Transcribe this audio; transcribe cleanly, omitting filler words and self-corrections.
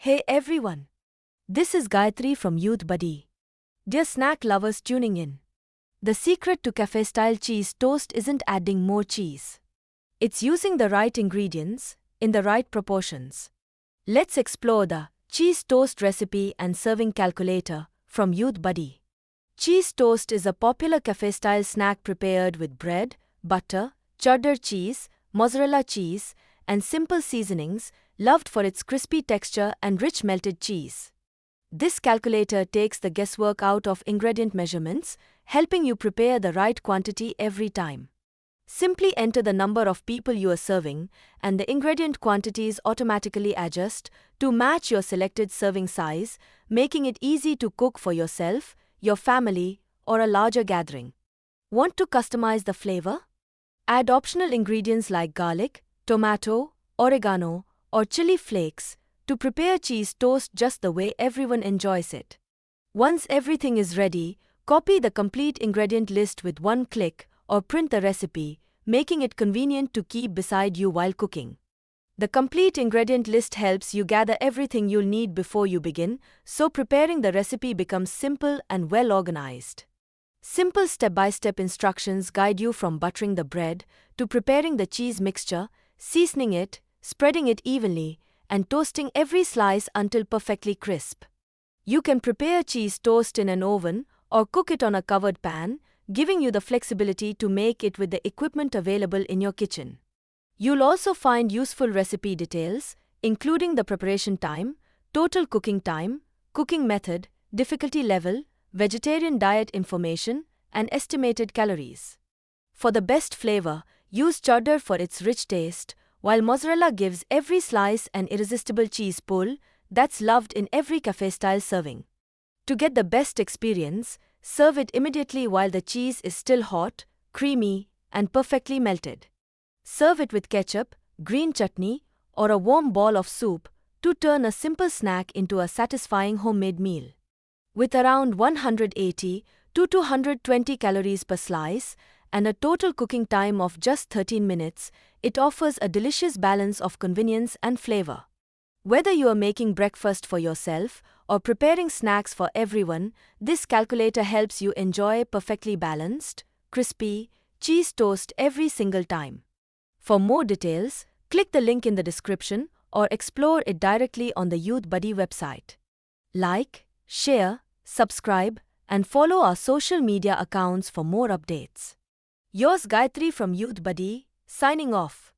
Hey everyone! This is Gayatri from Youthbuddy. Dear snack lovers tuning in. The secret to cafe-style cheese toast isn't adding more cheese. It's using the right ingredients, in the right proportions. Let's explore the cheese toast recipe and serving calculator from Youthbuddy. Cheese toast is a popular cafe-style snack prepared with bread, butter, cheddar cheese, mozzarella cheese, and simple seasonings, loved for its crispy texture and rich melted cheese. This calculator takes the guesswork out of ingredient measurements, helping you prepare the right quantity every time. Simply enter the number of people you are serving, and the ingredient quantities automatically adjust to match your selected serving size, making it easy to cook for yourself, your family, or a larger gathering. Want to customize the flavor? Add optional ingredients like garlic, tomato, oregano, or chili flakes to prepare cheese toast just the way everyone enjoys it. Once everything is ready, copy the complete ingredient list with one click or print the recipe, making it convenient to keep beside you while cooking. The complete ingredient list helps you gather everything you'll need before you begin, so preparing the recipe becomes simple and well organized. Simple step-by-step instructions guide you from buttering the bread to preparing the cheese mixture, seasoning it, spreading it evenly, and toasting every slice until perfectly crisp. You can prepare cheese toast in an oven or cook it on a covered pan, giving you the flexibility to make it with the equipment available in your kitchen. You'll also find useful recipe details, including the preparation time, total cooking time, cooking method, difficulty level, vegetarian diet information, and estimated calories. For the best flavor, use cheddar for its rich taste, while mozzarella gives every slice an irresistible cheese pull that's loved in every cafe-style serving. To get the best experience, serve it immediately while the cheese is still hot, creamy, and perfectly melted. Serve it with ketchup, green chutney, or a warm bowl of soup to turn a simple snack into a satisfying homemade meal. With around 180 to 220 calories per slice and a total cooking time of just 13 minutes, it offers a delicious balance of convenience and flavor. Whether you are making breakfast for yourself or preparing snacks for everyone, this calculator helps you enjoy perfectly balanced, crispy cheese toast every single time. For more details, click the link in the description or explore it directly on the Youthbuddy website. Like, share, subscribe, and follow our social media accounts for more updates. Yours Gayatri from Youthbuddy, signing off.